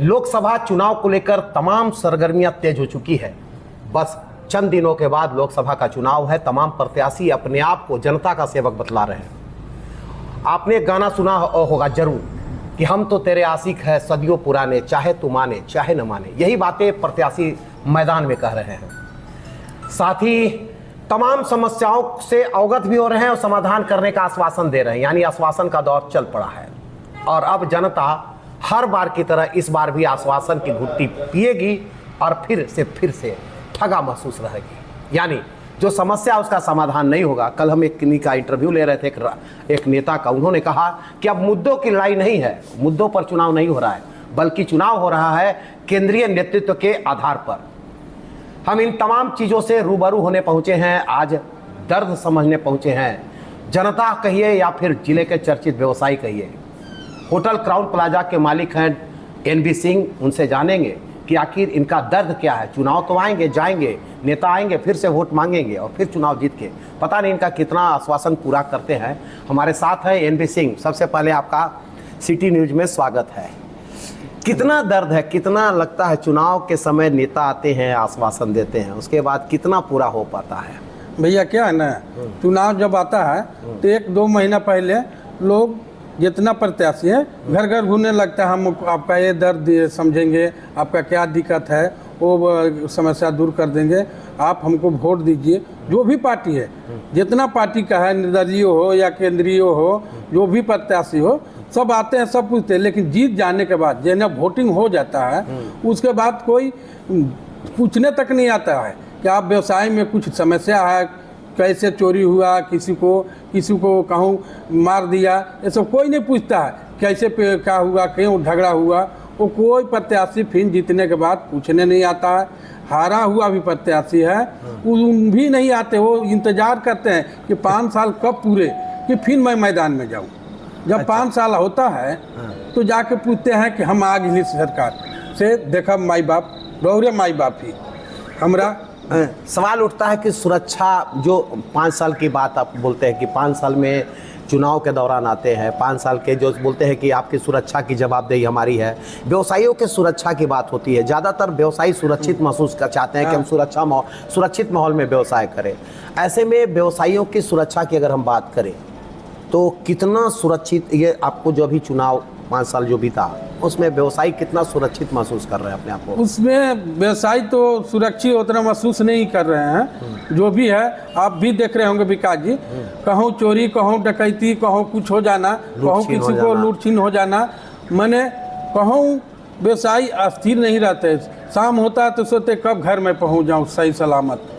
लोकसभा चुनाव को लेकर तमाम सरगर्मियां तेज हो चुकी है। बस चंद दिनों के बाद लोकसभा का चुनाव है। तमाम प्रत्याशी अपने आप को जनता का सेवक बतला रहे हैं। आपने एक गाना सुना होगा जरूर कि हम तो तेरे आशिक है सदियों पुराने, चाहे तू माने चाहे न माने। यही बातें प्रत्याशी मैदान में कह रहे हैं। साथ ही तमाम समस्याओं से अवगत भी हो रहे हैं और समाधान करने का आश्वासन दे रहे हैं, यानी आश्वासन का दौर चल पड़ा है। और अब जनता हर बार की तरह इस बार भी आश्वासन की घुट्टी पिएगी और फिर से ठगा महसूस रहेगी, यानी जो समस्या उसका समाधान नहीं होगा। कल हम एक का इंटरव्यू ले रहे थे एक नेता का। उन्होंने कहा कि अब मुद्दों की लड़ाई नहीं है, मुद्दों पर चुनाव नहीं हो रहा है, बल्कि चुनाव हो रहा है केंद्रीय नेतृत्व के आधार पर। हम इन तमाम चीज़ों से रूबरू होने पहुंचे हैं, आज दर्द समझने पहुंचे हैं। जनता कहिए या फिर जिले के चर्चित व्यवसायी कहिए। होटल क्राउन प्लाजा के मालिक हैं NB सिंह, उनसे जानेंगे कि आखिर इनका दर्द क्या है। चुनाव तो आएंगे जाएंगे, नेता आएंगे फिर से वोट मांगेंगे और फिर चुनाव जीत के पता नहीं इनका कितना आश्वासन पूरा करते हैं। हमारे साथ है NB सिंह। सबसे पहले आपका सिटी न्यूज में स्वागत है। कितना दर्द है, कितना लगता है चुनाव के समय नेता आते हैं आश्वासन देते हैं, उसके बाद कितना पूरा हो पाता है? भैया क्या है ना, चुनाव जब आता है तो 1-2 महीना पहले लोग जितना प्रत्याशी है घर घर घूमने लगता है। हम आपका ये दर्द समझेंगे, आपका क्या दिक्कत है वो समस्या दूर कर देंगे, आप हमको वोट दीजिए। जो भी पार्टी है, जितना पार्टी का है, निर्दलीय हो या केंद्रीय हो, जो भी प्रत्याशी हो, सब आते हैं, सब पूछते हैं। लेकिन जीत जाने के बाद जब वोटिंग हो जाता है उसके बाद कोई पूछने तक नहीं आता है कि आप व्यवसाय में कुछ समस्या है, कैसे चोरी हुआ, किसी को कहूँ मार दिया, ये सब कोई नहीं पूछता है। कैसे पे क्या हुआ, क्यों झगड़ा हुआ, वो कोई प्रत्याशी फिर जीतने के बाद पूछने नहीं आता है। हारा हुआ भी प्रत्याशी है उन भी नहीं आते, वो इंतज़ार करते हैं कि 5 साल कब पूरे कि फिर मैं मैदान में जाऊँ। जब 5 साल होता है तो जाके पूछते हैं कि हम आ गई सरकार से, देखा माई बाप रौरे माई बाप ही हमरा। सवाल उठता है कि सुरक्षा, जो 5 साल की बात आप बोलते हैं कि 5 साल में चुनाव के दौरान आते हैं, 5 साल के जो बोलते हैं कि आपकी सुरक्षा की जवाबदेही हमारी है। व्यवसायियों के सुरक्षा की बात होती है, ज़्यादातर व्यवसायी सुरक्षित महसूस कर चाहते हैं कि हम सुरक्षित माहौल में व्यवसाय करें। ऐसे में व्यवसायियों की सुरक्षा की अगर हम बात करें तो कितना सुरक्षित, ये आपको जो अभी चुनाव 5 साल जो बीता उसमें व्यवसायी कितना सुरक्षित महसूस कर रहे हैं अपने आप को? उसमें व्यवसायी तो सुरक्षित उतना महसूस नहीं कर रहे हैं। जो भी है आप भी देख रहे होंगे विकास जी, कहूँ चोरी, कहूँ डकैती, कहूँ कुछ हो जाना, कहूँ किसी को लूट छीन हो जाना, मैंने कहूँ व्यवसायी अस्थिर नहीं रहते। शाम होता है तो सोचते कब घर में पहुँच जाऊँ सही सलामत,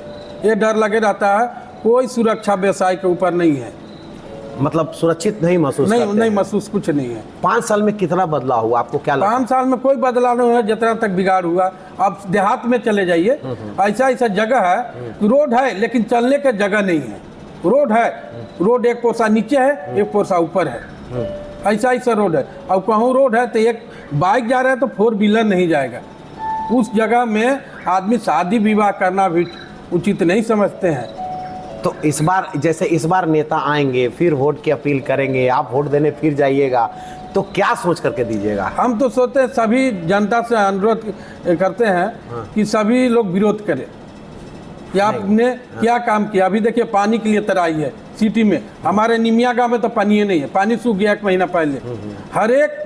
ये डर लगे रहता है। कोई सुरक्षा व्यवसाय के ऊपर नहीं है, मतलब सुरक्षित नहीं महसूस नहीं महसूस कुछ नहीं है। 5 साल में कितना बदलाव हुआ आपको क्या लगता है? 5 साल में कोई बदलाव नहीं हुआ, जितना तक बिगाड़ हुआ। आप देहात में चले जाइए, ऐसा जगह है कि रोड है लेकिन चलने की जगह नहीं है। रोड है, रोड एक पोसा नीचे है, एक पोसा ऊपर है, ऐसा रोड है। और कहूँ रोड है तो एक बाइक जा रहा है तो 4 व्हीलर नहीं जाएगा। उस जगह में आदमी शादी विवाह करना भी उचित नहीं समझते हैं। तो इस बार नेता आएंगे, फिर वोट की अपील करेंगे, आप वोट देने फिर जाइएगा, तो क्या सोच करके दीजिएगा? हम तो सोचते हैं, सभी जनता से अनुरोध करते हैं कि सभी लोग विरोध करें कि आपने क्या काम किया। अभी देखिए पानी के लिए तराई है सिटी में, हमारे निमिया गांव में तो पानी नहीं है, पानी सूख गया 1 महीना पहले। हर एक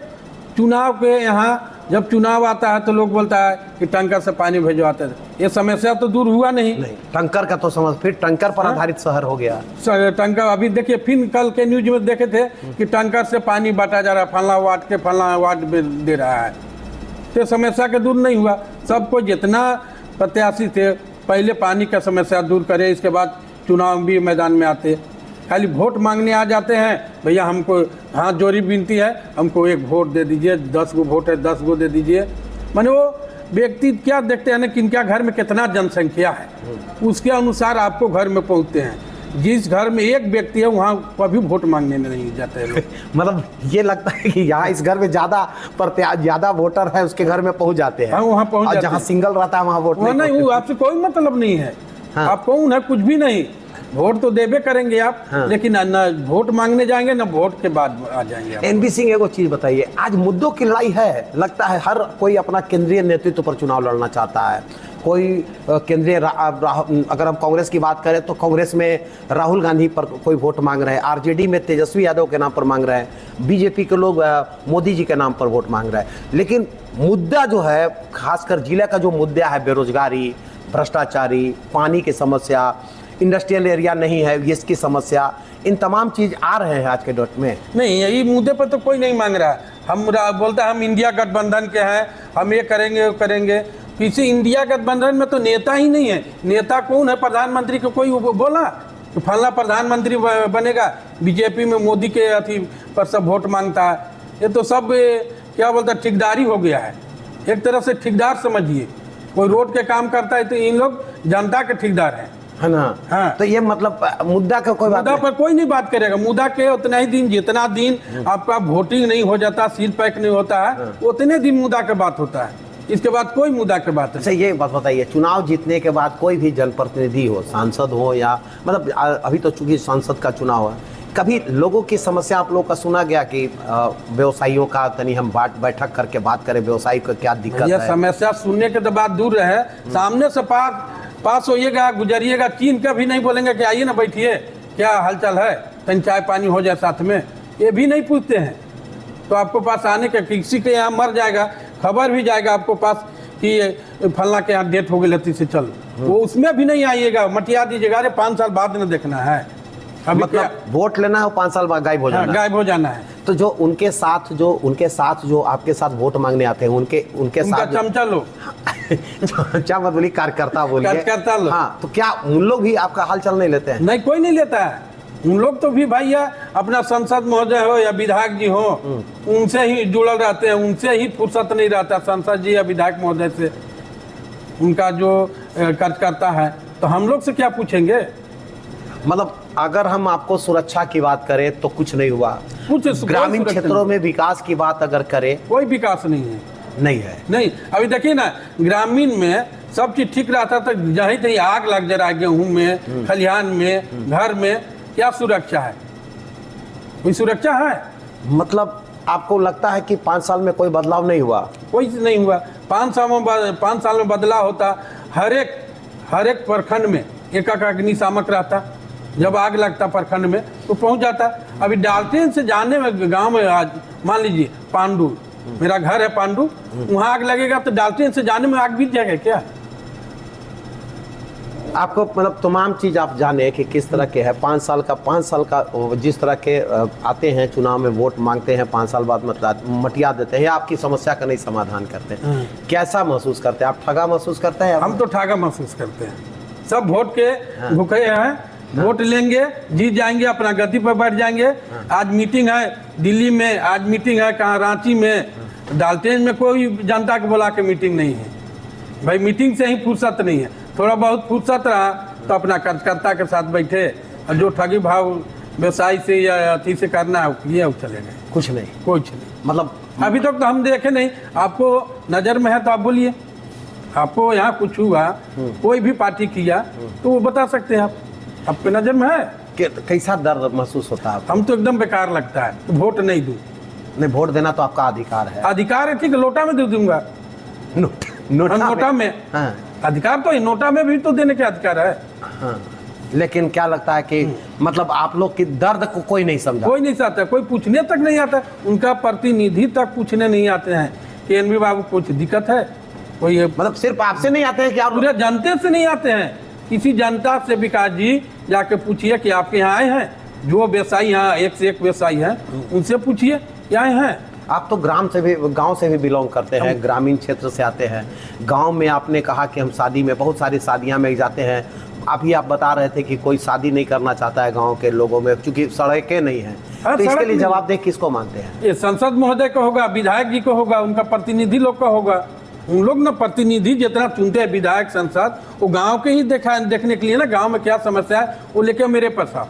चुनाव के यहाँ जब चुनाव आता है तो लोग बोलता है कि टंकर से पानी भिजवाते थे, ये समस्या तो दूर हुआ नहीं। टंकर का तो समझ, फिर टंकर पर आधारित शहर हो गया। टंकर अभी देखिए फिर कल के न्यूज में देखे थे कि टंकर से पानी बांटा जा रहा है, फला वार्ड के फला वार्ड में दे रहा है। तो समस्या के दूर नहीं हुआ। सबको जितना प्रत्याशी थे पहले पानी का समस्या दूर करे, इसके बाद चुनाव भी मैदान में आते। खाली वोट मांगने आ जाते हैं, भैया हमको हाथ जोड़ी विनती है, हमको 1 वोट दे दीजिए, 10 गो वोट है 10 गो दे दीजिए। माने वो व्यक्ति क्या देखते हैं ना कि इनका घर में कितना जनसंख्या है, उसके अनुसार आपको घर में पहुंचते हैं। जिस घर में 1 व्यक्ति है वहाँ कभी वोट मांगने नहीं जाते हैं लोग। मतलब ये लगता है कि यहाँ इस घर में ज़्यादा वोटर है, उसके घर में पहुँच जाते हैं। हाँ, वहाँ पहुँच, जहाँ सिंगल रहता है वहाँ वोट नहीं, वो आपसे कोई मतलब नहीं है। आप कौन है, कुछ भी नहीं। वोट तो देबे करेंगे आप, लेकिन न वोट मांगने जाएंगे न वोट के बाद आ जाएंगे आप। एनबी सिंह एगो चीज बताइए, आज मुद्दों की लड़ाई है, लगता है हर कोई अपना केंद्रीय नेतृत्व पर चुनाव लड़ना चाहता है। कोई केंद्रीय अगर हम कांग्रेस की बात करें तो कांग्रेस में राहुल गांधी पर कोई वोट मांग रहे हैं, आरजेडी में तेजस्वी यादव के नाम पर मांग रहे हैं, बीजेपी के लोग मोदी जी के नाम पर वोट मांग रहे हैं। लेकिन मुद्दा जो है, खासकर जिले का जो मुद्दा है, बेरोजगारी, भ्रष्टाचारी, पानी की समस्या, इंडस्ट्रियल एरिया नहीं है इसकी समस्या, इन तमाम चीज आ रहे हैं आज के डेट में। नहीं, यही मुद्दे पर तो कोई नहीं मांग रहा है। हम बोलता है हम इंडिया गठबंधन के हैं, हम ये करेंगे वो करेंगे। किसी इंडिया गठबंधन में तो नेता ही नहीं है। नेता कौन है? प्रधानमंत्री को कोई बोला कि फलना प्रधानमंत्री बनेगा? बीजेपी में मोदी के अथी पर सब वोट मांगता है। ये तो सब क्या बोलता है, ठेकेदारी हो गया है। एक तरफ से ठेकेदार समझिए, कोई रोड के काम करता है तो इन लोग जनता के ठेकेदार हैं, है ना? हाँ। तो ये मतलब मुद्दा का कोई बात मुद्दा पर कोई नहीं बात करेगा। मुद्दा के उतना ही दिन, जितना दिन आपका वोटिंग नहीं हो जाता, सील पैक नहीं होता है, उतने दिन मुद्दा का बात होता है। इसके बाद कोई मुद्दा की बात अच्छा, ये बात बताइए, चुनाव जीतने के बाद कोई भी जनप्रतिनिधि हो, सांसद हो या मतलब अभी तो चूंकि सांसद का चुनाव है, कभी लोगों की समस्या आप लोगों का सुना गया कि व्यवसायियों का तनी हम बैठक करके बात करें, व्यवसायी को क्या दिक्कत ये है? समस्या सुनने के तो बात दूर रहे, सामने से पास होइएगा, गुजरिएगा, चीन का भी नहीं बोलेंगे कि आइए ना बैठिए, क्या हालचाल है, कहीं चाय पानी हो जाए साथ में, ये भी नहीं पूछते हैं। तो आपको पास आने के, किसी के यहाँ मर जाएगा, खबर भी जाएगा आपको पास कि फलना के यहाँ डेथ हो गई लती से चल, वो उसमें भी नहीं आइएगा, मटिया दीजिएगा। अरे 5 साल बाद न देखना है, अभी मतलब वोट लेना है, 5 साल बाद गायब हो जाना है। गायब हो जाना है। तो जो उनके साथ जो आपके साथ वोट मांगने आते हैं, उनके साथ चमचा लोग क्या मत बोली, कार्यकर्ता बोलिए, कार्यकर्ता लोग, हाँ, तो क्या उन लोग भी आपका हाल चाल नहीं लेते हैं? नहीं, कोई नहीं लेता है। उन लोग तो भी भाई अपना संसद महोदय हो या विधायक जी हो, उनसे ही जुड़ल रहते हैं, उनसे ही फुर्सत नहीं रहता संसद जी या विधायक महोदय से, उनका जो कार्यकर्ता है। तो हम लोग से क्या पूछेंगे? मतलब अगर हम आपको सुरक्षा की बात करें तो कुछ नहीं हुआ, कुछ ग्रामीण क्षेत्रों में विकास की बात अगर करें, कोई विकास नहीं है। नहीं है। नहीं, अभी देखिए ना, ग्रामीण में सब चीज ठीक रहता था, जहीं तहीं आग लग जा रहा है, गेहूं में, खलिहान में, घर में, क्या सुरक्षा है? कोई सुरक्षा है? मतलब आपको लगता है कि 5 साल में कोई बदलाव नहीं हुआ? कोई नहीं हुआ। 5 साल में बदलाव होता। हर एक प्रखंड में एक अग्निशामक रहता, जब आग लगता प्रखंड में तो पहुंच जाता। अभी डाल्टेन से जाने में, गांव में आज मान लीजिए पांडु, मेरा घर है पांडु, वहां आग लगेगा तो डाल्टेन से जाने में आग बीत जाएगा क्या? आपको मतलब तमाम चीज़ आप जाने कि किस तरह के है। 5 साल का जिस तरह के आते हैं चुनाव में, वोट मांगते हैं, 5 साल बाद मतलब मटिया देते हैं या आपकी समस्या का नहीं समाधान करते हैं, कैसा महसूस करते हैं आप? ठगा महसूस करते हैं? हम तो ठगा महसूस करते हैं। सब वोट के भूखे हैं, वोट लेंगे, जीत जाएंगे, अपना गद्दी पर बैठ जाएंगे। आज मीटिंग है दिल्ली में, आज मीटिंग है कहाँ, रांची में, डाल्टेन में कोई जनता को बुला के मीटिंग नहीं है भाई। मीटिंग से ही फुर्सत नहीं है। थोड़ा बहुत फुर्सत रहा तो अपना कार्यकर्ता के साथ बैठे, और जो ठगी भाव व्यवसाय से या अथी से करना है ये चले गए। कुछ नहीं, कुछ नहीं। मतलब अभी तक तो हम देखे नहीं। आपको नज़र में है तो आप बोलिए, आपको यहाँ कुछ हुआ, कोई भी पार्टी किया तो वो बता सकते हैं आप, आपके नज़र में है? कैसा दर्द महसूस होता है? हम तो एकदम बेकार लगता है, तो वोट नहीं दूँ। नहीं, वोट देना तो आपका अधिकार है। अधिकार है, ठीक है, लोटा में दे दूंगा। नोटा में हाँ। अधिकार तो है, नोटा में भी तो देने के अधिकार है। हाँ। लेकिन क्या लगता है कि मतलब आप लोग की दर्द को कोई नहीं समझा? कोई नहीं चाहता, कोई पूछने तक नहीं आता। उनका प्रतिनिधि तक पूछने नहीं आते हैं कि एनबी बाबू कुछ दिक्कत है कोई? मतलब सिर्फ आपसे नहीं आते हैं कि आप पूरे जनता से नहीं आते हैं। किसी जनता से विकास जी जाके पूछिए कि आपके यहाँ आए हैं, जो व्यवसायी यहाँ एक से एक व्यवसायी हैं, उनसे पूछिए क्या आए हैं। आप तो गांव से भी बिलोंग करते हैं, ग्रामीण क्षेत्र से आते हैं। गांव में आपने कहा कि हम शादी में, बहुत सारी शादियां में जाते हैं, अभी आप बता रहे थे कि कोई शादी नहीं करना चाहता है गांव के लोगों में, क्योंकि सड़कें नहीं हैं। तो इसके लिए जवाबदेह किसको मानते हैं? ये संसद महोदय का होगा, विधायक जी को होगा, उनका प्रतिनिधि लोग का होगा। उन लोग ना प्रतिनिधि जितना चुनते हैं विधायक संसद, वो गांव के ही देखने के लिए ना, गांव में क्या समस्या है वो लेके मेरे पास आओ,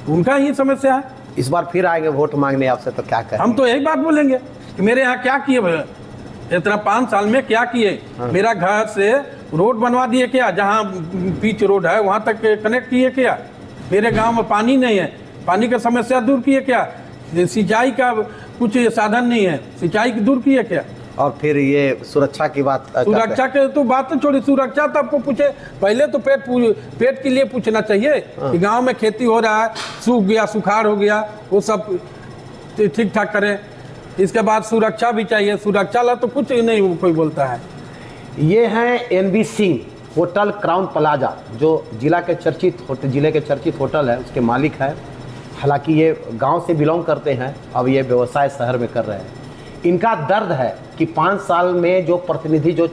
उनका ही समस्या है। इस बार फिर आएंगे वोट मांगने आपसे तो क्या कहें? हम तो यही बात बोलेंगे कि मेरे यहाँ क्या किए भैया, इतना 5 साल में क्या किए? मेरा घर से रोड बनवा दिए क्या? जहाँ पिच रोड है वहाँ तक कनेक्ट किए क्या? मेरे गांव में पानी नहीं है, पानी का समस्या दूर किए क्या? सिंचाई का कुछ साधन नहीं है, सिंचाई की दूर किए क्या? और फिर ये सुरक्षा की बात करते हैं। सुरक्षा के तो बात तो छोड़ी, सुरक्षा तो आपको पूछे पहले तो पेट के लिए पूछना चाहिए कि गांव में खेती हो रहा है, सूख गया, सुखाड़ हो गया, वो सब ठीक ठाक करें। इसके बाद सुरक्षा भी चाहिए, सुरक्षा ला तो कुछ नहीं कोई बोलता है। ये हैं N B Singh, hotel Crowne Plaza, जो जिले के चर्चित होटल है, उसके मालिक है। हालांकि ये गांव से बिलोंग करते हैं, अब ये व्यवसाय शहर में कर रहे हैं। इनका दर्द है कि 5 साल में जो प्रतिनिधि जो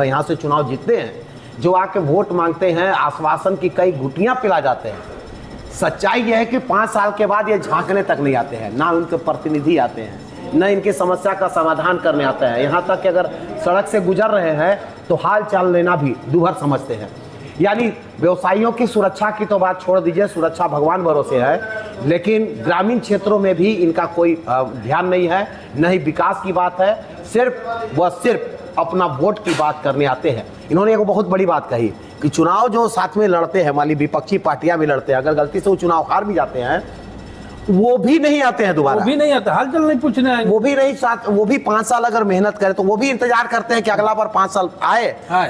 यहाँ से चुनाव जीतते हैं, जो आके वोट मांगते हैं, आश्वासन की कई घुटियाँ पिला जाते हैं। सच्चाई यह है कि 5 साल के बाद ये झांकने तक नहीं आते हैं, ना उनके प्रतिनिधि आते हैं, न इनकी समस्या का समाधान करने आते हैं। यहाँ तक कि अगर सड़क से गुजर रहे हैं तो हाल चाल लेना भी दूभर समझते हैं। यानी व्यवसायियों की सुरक्षा की तो बात छोड़ दीजिए, सुरक्षा भगवान भरोसे है, लेकिन ग्रामीण क्षेत्रों में भी इनका कोई ध्यान नहीं है, न ही विकास की बात है। सिर्फ अपना वोट की बात करने आते हैं। इन्होंने एक बहुत बड़ी बात कही कि चुनाव जो साथ में लड़ते हैं, मान ली विपक्षी पार्टियां भी लड़ते हैं, अगर गलती से वो चुनाव हार भी जाते हैं, वो भी नहीं आते हैं दोबारा, वो भी नहीं आता, हाल चाल नहीं पूछने आएंगे, वो भी नहीं साथ, वो भी 5 साल अगर मेहनत करें तो वो भी इंतजार करते हैं कि अगला बार 5 साल आए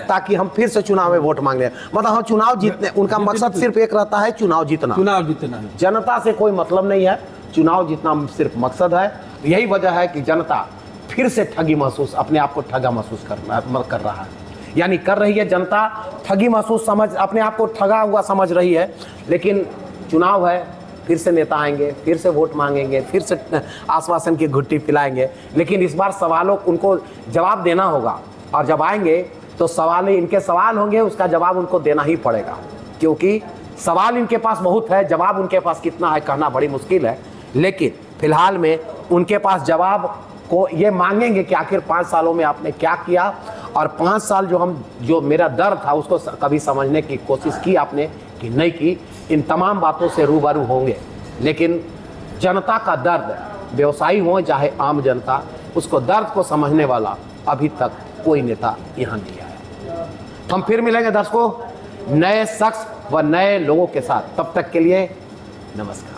ताकि हम फिर से चुनाव में वोट मांग लें। मतलब हम चुनाव जीतने, उनका मकसद सिर्फ एक रहता है, चुनाव जीतना। जनता से कोई मतलब नहीं है, चुनाव जीतना सिर्फ मकसद है। यही वजह है कि जनता फिर से ठगी महसूस, अपने आप को ठगा महसूस कर रहा है। यानी कर रही है जनता, ठगी महसूस समझ, अपने आप को ठगा हुआ समझ रही है। लेकिन चुनाव है, फिर से नेता आएंगे, फिर से वोट मांगेंगे, फिर से आश्वासन की घुट्टी पिलाएंगे, लेकिन इस बार सवालों उनको जवाब देना होगा। और जब आएंगे तो इनके सवाल होंगे, उसका जवाब उनको देना ही पड़ेगा, क्योंकि सवाल इनके पास बहुत है, जवाब उनके पास कितना है कहना बड़ी मुश्किल है। लेकिन फिलहाल में उनके पास जवाब को ये मांगेंगे कि आखिर 5 सालों में आपने क्या किया, और 5 साल जो मेरा दर्द था उसको कभी समझने की कोशिश की आपने कि नहीं की। इन तमाम बातों से रूबरू होंगे, लेकिन जनता का दर्द, व्यवसायी हो चाहे आम जनता, उसको दर्द को समझने वाला अभी तक कोई नेता यहाँ नहीं आया। हम फिर मिलेंगे दर्शकों नए शख्स व नए लोगों के साथ, तब तक के लिए नमस्कार।